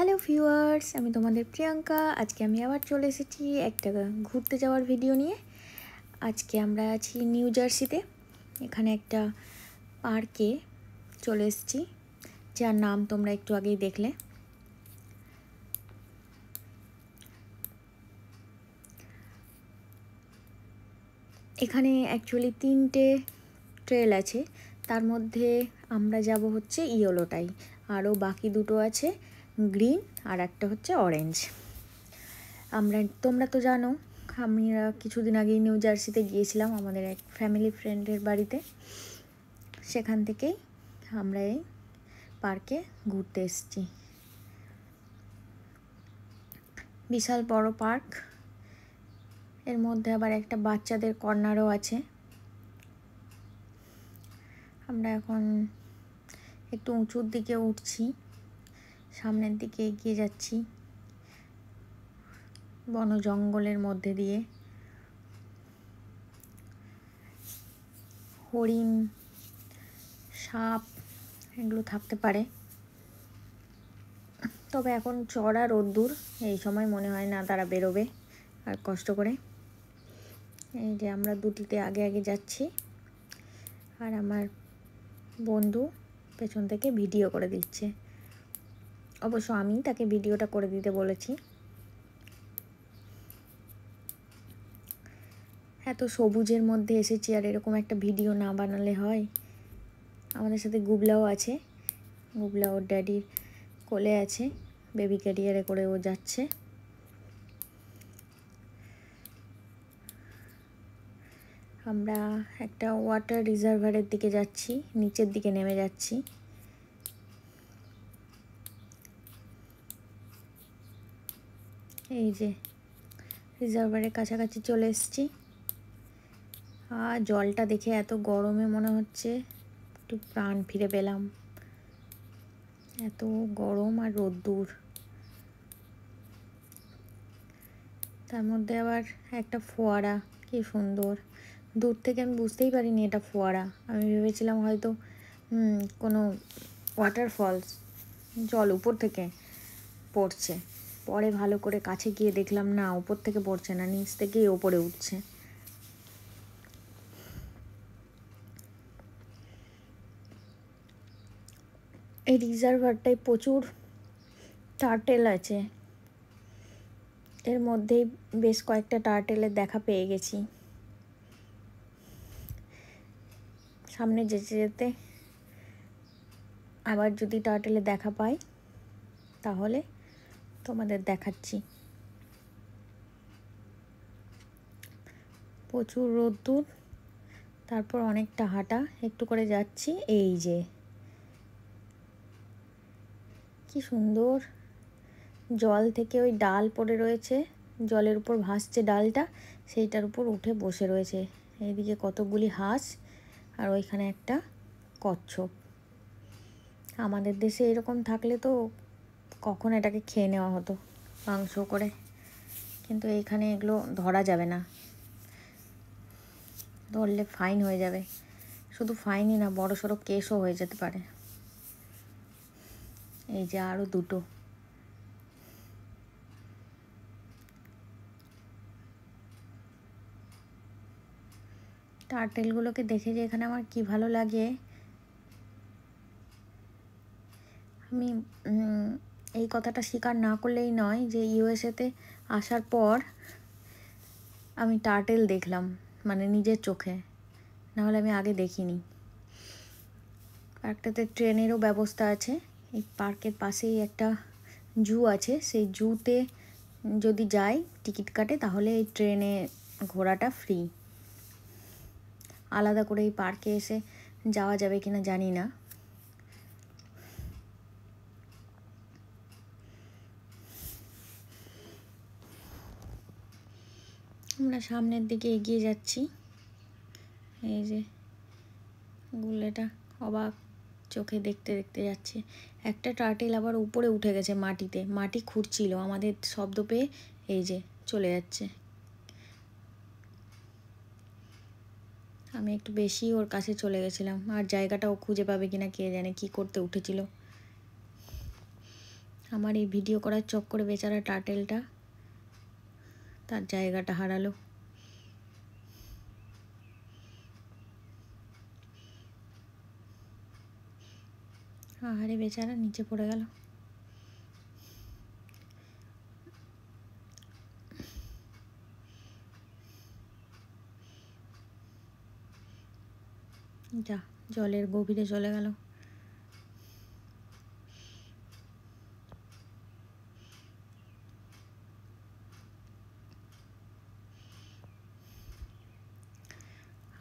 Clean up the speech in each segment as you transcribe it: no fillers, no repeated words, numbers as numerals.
Hello viewers, আমি তোমাদের প্রিয়াঙ্কা। আজকে আমি আবার চলে এসেছি একটা ঘুরতে যাওয়ার ভিডিও নিয়ে। আজকে আমরা আছি নিউ জার্সিতে। এখানে একটা পার্কে চলে এসেছি, যার নাম তোমরা একটু আগেই দেখলে। এখানে অ্যাকচুয়ালি 3টে ট্রেল আছে, তার মধ্যে আমরা যাব হচ্ছে ইয়েলোটাই, আরও বাকি দুটো আছে গ্রিন আর একটা হচ্ছে অরেঞ্জ। তোমরা তো জানো, আমরা কিছুদিন আগেই নিউ জার্সিতে গিয়েছিলাম আমাদের এক ফ্যামিলি ফ্রেন্ডের বাড়িতে। সেখান থেকেই আমরা এই পার্কে ঘুরতে এসেছি। বিশাল বড় পার্ক, এর মধ্যে আবার একটা বাচ্চাদের কর্নারও আছে। আমরা এখন একটু উঁচুর দিকে উঠছি, সামনের দিকে এগিয়ে যাচ্ছি বন জঙ্গলের মধ্যে দিয়ে। হরিণ, সাপ এগুলো থাকতে পারে, তবে এখন চড়া রোদ্দুর, এই সময় মনে হয় না তারা বেরোবে আর কষ্ট করে। এই যে আমরা দুটিতে আগে আগে যাচ্ছি, আর আমার বন্ধু পেছন থেকে ভিডিও করে দিচ্ছে। অবশ্য আমি তাকে ভিডিওটা করে দিতে বলেছি। এত সবুজের মধ্যে এসেছি, আর এরকম একটা ভিডিও না বানালে হয়? আমাদের সাথে গুবলাও আছে। গুবলা ওর ড্যাডির কোলে আছে, বেবি ক্যারিয়ারে করে ও যাচ্ছে। আমরা একটা ওয়াটার রিজার্ভারের দিকে যাচ্ছি, নিচের দিকে নেমে যাচ্ছি। এই যে রিজার্ভারের কাছাকাছি চলে এসেছি। আর জলটা দেখে এত গরমে মনে হচ্ছে একটু প্রাণ ফিরে পেলাম। এত গরম আর রোদ্দুর, তার মধ্যে আবার একটা ফোয়ারা, কি সুন্দর। দূর থেকে আমি বুঝতেই পারিনি এটা ফোয়ারা, আমি ভেবেছিলাম হয়তো কোনো ওয়াটারফলস, জল উপর থেকে পড়ছে। পরে ভালো করে কাছে গিয়ে দেখলাম না, উপর থেকে পড়ছে না, নিচ থেকেই ওপরে উঠছে। এই রিজার্ভারটায় প্রচুর টার্টেল আছে, এর মধ্যেই বেশ কয়েকটা টার্টেলের দেখা পেয়ে গেছি। সামনে যেতে যেতে আবার যদি টার্টেলে দেখা পাই তাহলে তোমাদের দেখাচ্ছি। প্রচুর রোদ্দুর, তারপর অনেকটা হাঁটা, একটু করে যাচ্ছি। এই যে কি সুন্দর, জল থেকে ওই ডাল পড়ে রয়েছে, জলের উপর ভাসছে ডালটা, সেইটার উপর উঠে বসে রয়েছে। এইদিকে কতগুলি হাঁস, আর ওইখানে একটা কচ্ছপ। আমাদের দেশে এরকম থাকলে তো কখন এটাকে খেয়ে নেওয়া হতো মাংস করে, কিন্তু এইখানে এগুলো ধরা যাবে না, ধরলে ফাইন হয়ে যাবে। শুধু ফাইনই না, বড় সড়ো কেসও হয়ে যেতে পারে। এই যে আরও দুটো। টার্টেলগুলোকে দেখে যে এখানে আমার কি ভালো লাগে। আমি এই কথাটা স্বীকার না করলেই নয় যে ইউএসএতে আসার পর আমি টার্টেল দেখলাম, মানে নিজের চোখে, নাহলে আমি আগে দেখিনি। পার্কটাতে ট্রেনেরও ব্যবস্থা আছে। এই পার্কের পাশেই একটা জু আছে, সেই জুতে যদি যাই টিকিট কাটে তাহলে এই ট্রেনে ঘোরাটা ফ্রি। আলাদা করে এই পার্কে এসে যাওয়া যাবে কিনা জানি না। আমরা সামনের দিকে এগিয়ে যাচ্ছি। এই যে গুলেটা অবাক চোখে দেখতে দেখতে যাচ্ছে। একটা টার্টেল আবার উপরে উঠে গেছে মাটিতে, মাটি খুঁড়ছিল, আমাদের শব্দ পেয়ে এই যে চলে যাচ্ছে। আমি একটু বেশি ওর কাছে চলে গেছিলাম, আর জায়গাটা ও খুঁজে পাবে কিনা কে জানে, কি করতে উঠেছিল। আমার এই ভিডিও করার চক্করে বেচারা টার্টেলটা তার জায়গাটা হারালো। আহারে বেচারা নিচে পড়ে গেল। যা, জলের গভীরে চলে গেল।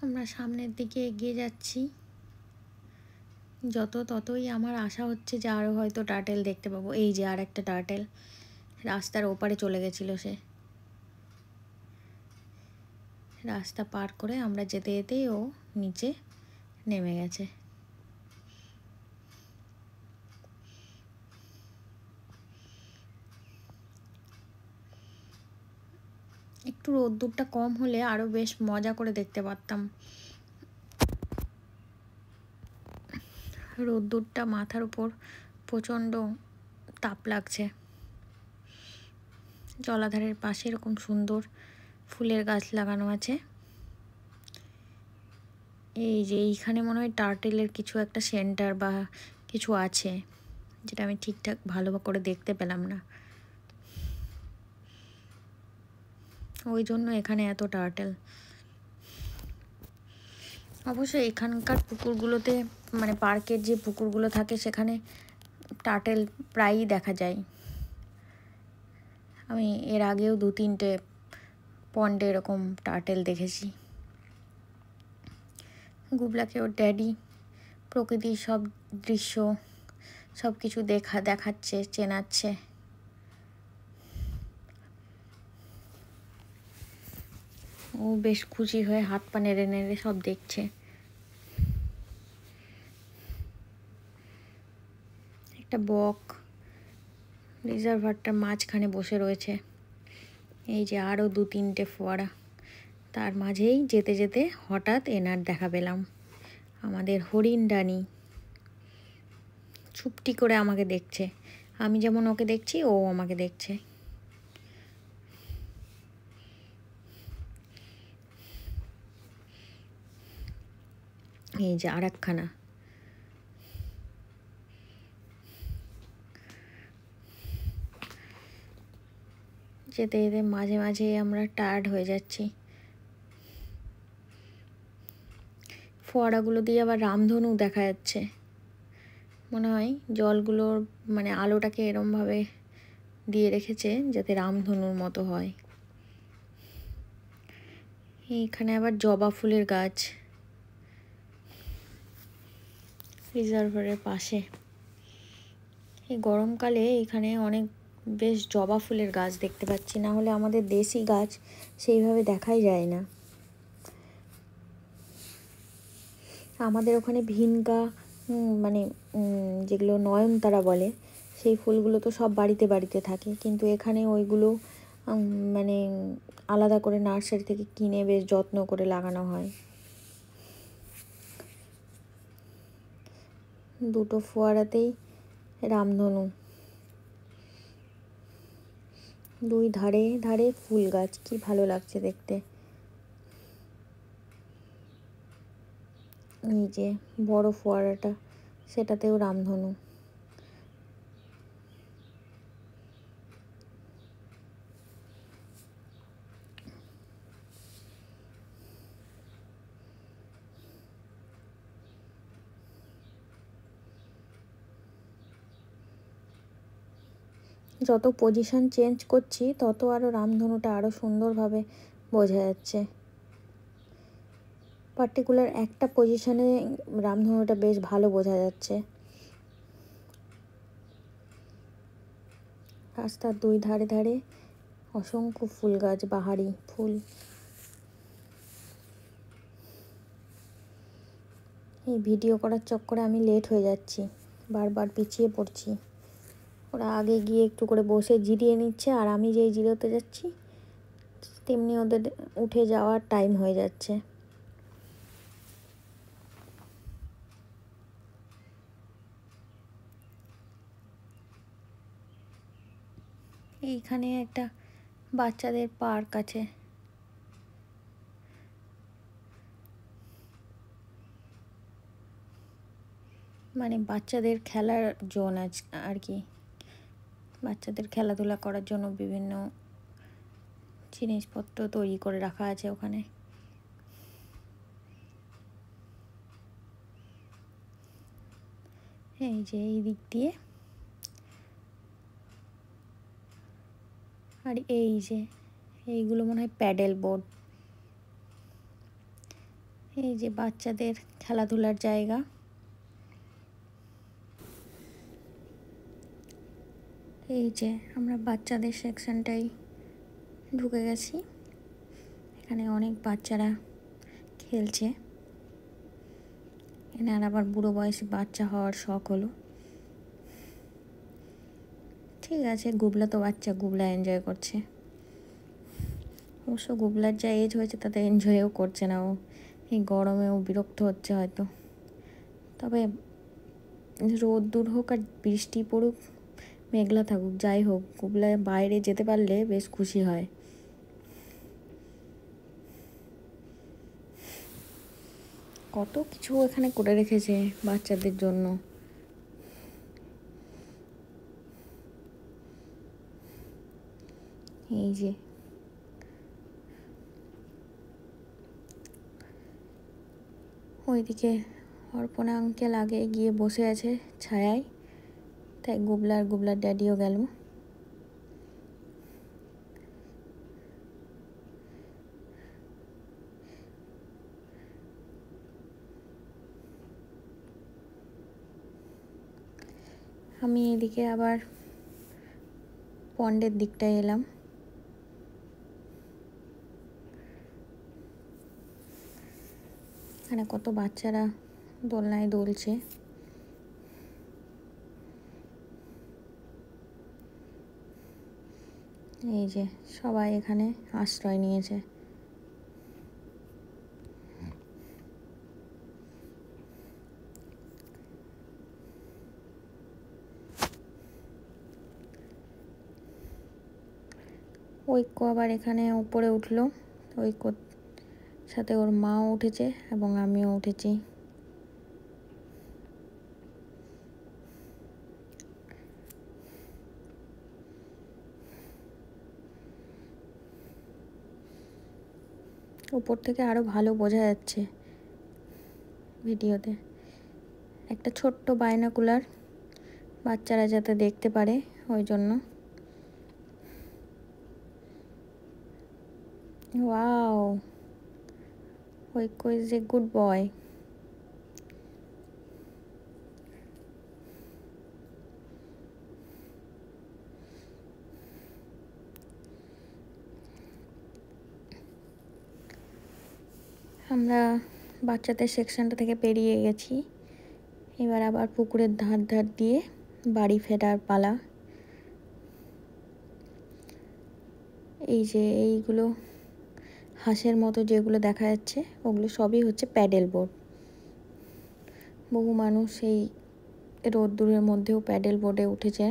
আমরা সামনের দিকে এগিয়ে যাচ্ছি, ততই আমার আশা হচ্ছে যে আরও হয়তো টার্টেল দেখতে পাবো। এই যে আর একটা টার্টেল রাস্তার ওপারে চলে গেছিলো সে। রাস্তা পার করে আমরা যেতে যেতেই ও নিচে নেমে গেছে। একটু রোদ্দুরটা কম হলে আরও বেশ মজা করে দেখতে পারতাম। রোদ্দুরটা মাথার উপর প্রচণ্ড তাপ লাগছে। জলাধারের পাশে এরকম সুন্দর ফুলের গাছ লাগানো আছে। এই যে এইখানে মনে হয় টার্টেলের কিছু একটা সেন্টার বা কিছু আছে, যেটা আমি ঠিকঠাক ভালো করে দেখতে পেলাম না। ওই জন্য এখানে এত টার্টেল। অবশ্যই এখানকার পুকুরগুলোতে, মানে পার্কের যে পুকুরগুলো থাকে সেখানে টার্টেল প্রায়ই দেখা যায়। আমি এর আগেও 2-3টে পন্ডে এরকম টার্টেল দেখেছি। গুবলাকে ওর ড্যাডি প্রকৃতির সব দৃশ্য সব কিছু দেখাচ্ছে, চেনাচ্ছে। ও বেশ খুশি হয়ে হাত পা নেড়ে নেড়ে সব দেখছে। একটা বক রিজার্ভারটার মাঝখানে বসে রয়েছে। এই যে আরও 2-3টে ফোয়ারা, তার মাঝেই যেতে যেতে হঠাৎ এনার দেখা পেলাম। আমাদের হরিণ ডানি চুপটি করে আমাকে দেখছে। আমি যেমন ওকে দেখছি, ও আমাকে দেখছে। এই যে আর একখানা। যেতে যেতে মাঝে মাঝে আমরা টায়ার্ড হয়ে যাচ্ছি। ফোয়ারাগুলো দিয়ে আবার রামধনু দেখা যাচ্ছে। মনে হয় জলগুলোর মানে আলোটাকে এরমভাবে দিয়ে রেখেছে যাতে রামধনুর মতো হয়। এইখানে আবার জবা ফুলের গাছ রিজার্ভারের পাশে। এই গরমকালে এখানে অনেক বেশ জবা ফুলের গাছ দেখতে পাচ্ছি, না হলে আমাদের দেশি গাছ সেইভাবে দেখাই যায় না। আমাদের ওখানে ভিনগা মানে যেগুলো নয়নতারা বলে, সেই ফুলগুলো তো সব বাড়িতে বাড়িতে থাকে, কিন্তু এখানে ওইগুলো মানে আলাদা করে নার্সারি থেকে কিনে বেশ যত্ন করে লাগানো হয়। দুটো ফোয়ারাতেই রামধনু, দুই ধারে ধারে ফুল গাছ, কি ভালো লাগছে দেখতে। এই যে বড় ফোয়ারাটা, সেটাতেও রামধনু। যত পজিশন চেঞ্জ করছি তত আরও রামধনুটা আরও সুন্দরভাবে বোঝা যাচ্ছে। পার্টিকুলার একটা পজিশনে রামধনুটা বেশ ভালো বোঝা যাচ্ছে। রাস্তার দুই ধারে ধারে অসংখ্য ফুল গাছ, বাহারি ফুল। এই ভিডিও করার চক্করে আমি লেট হয়ে যাচ্ছি, বারবার পিছিয়ে পড়ছি। ওরা আগে গিয়ে একটু করে বসে জিরিয়ে নিচ্ছে, আর আমি যেই জিরোতে যাচ্ছি তেমনি ওদের উঠে যাওয়ার টাইম হয়ে যাচ্ছে। এইখানে একটা বাচ্চাদের পার্ক আছে, মানে বাচ্চাদের খেলার জোন আছে আর কি। বাচ্চাদের খেলাধুলা করার জন্য বিভিন্ন জিনিসপত্র তৈরি করে রাখা আছে ওখানে। এই যে এই দিক দিয়ে, আর এই যে এইগুলো মনে হয় প্যাডেল বোর্ড। এই যে বাচ্চাদের খেলাধুলার জায়গা। এই যে আমরা বাচ্চাদের সেকশনটাই ঢুকে গেছি। এখানে অনেক বাচ্চারা খেলছে। এনার আবার বুড়ো বয়সে বাচ্চা হওয়ার শখ হলো। ঠিক আছে, গুবলা তো বাচ্চা, গুবলা এনজয় করছে। অবশ্য গুবলার যা এজ হয়েছে তাতে এনজয়ও করছে না ও, এই গরমেও বিরক্ত হচ্ছে হয়তো। তবে রোদ্দুর হোক আর বৃষ্টি পড়ুক, মেঘলা থাকুক, যাই হোক, গুবলা বাইরে যেতে পারলে বেশ খুশি হয়। কত কিছু এখানে করে রেখেছে বাচ্চাদের জন্য। এই যে ওইদিকে অর্পণা আঙ্কেল আগে গিয়ে বসে আছে ছায়ায়, তাই গুবলার ড্যাডিও গেল। আমি এদিকে আবার পন্ডের দিকটায় এলাম। এখানে কত বাচ্চারা দোলনায় দুলছে। এই যে সবাই এখানে আশ্রয় নিয়েছে। ঐক্য আবার এখানে উপরে উঠলো। ঐক্যর সাথে ওর মাও উঠেছে এবং আমিও উঠেছি। উপর থেকে আরো ভালো বোঝা যাচ্ছে ভিডিওতে। একটা ছোট্ট বাইনোকুলার, বাচ্চারা যাতে দেখতে পারে ওই জন্য। ওয়াও, ঐক্য ইজ এ গুড বয়। আমরা বাচ্চাদের সেকশনটা থেকে পেরিয়ে গেছি। এবার আবার পুকুরের ধার দিয়ে বাড়ি ফেরার পালা। এই যে এইগুলো হাঁসের মতো যেগুলো দেখা যাচ্ছে, ওগুলো সবই হচ্ছে প্যাডেল বোর্ড। বহু মানুষ এই রোদ্দুরের মধ্যেও প্যাডেল বোর্ডে উঠেছে।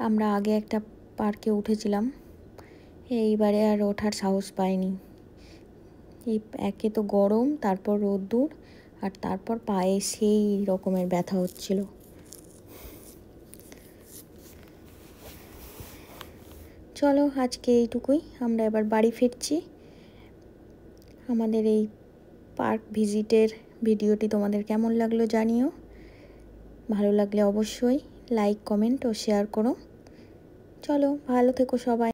আমরা আগে একটা পার্কে উঠেছিলাম, এইবারে আর ওঠার সাহস পাইনি। এই একে তো গরম, তারপর রোদ্দুর, আর তারপর পায়ে সেই রকমের ব্যথা হচ্ছিল। চলো আজকে এইটুকুই, আমরা এবার বাড়ি ফিরছি। আমাদের এই পার্ক ভিজিটের ভিডিওটি তোমাদের কেমন লাগলো জানিও। ভালো লাগলে অবশ্যই লাইক, কমেন্ট ও শেয়ার করো। চলো, ভালো থেকো সবাই।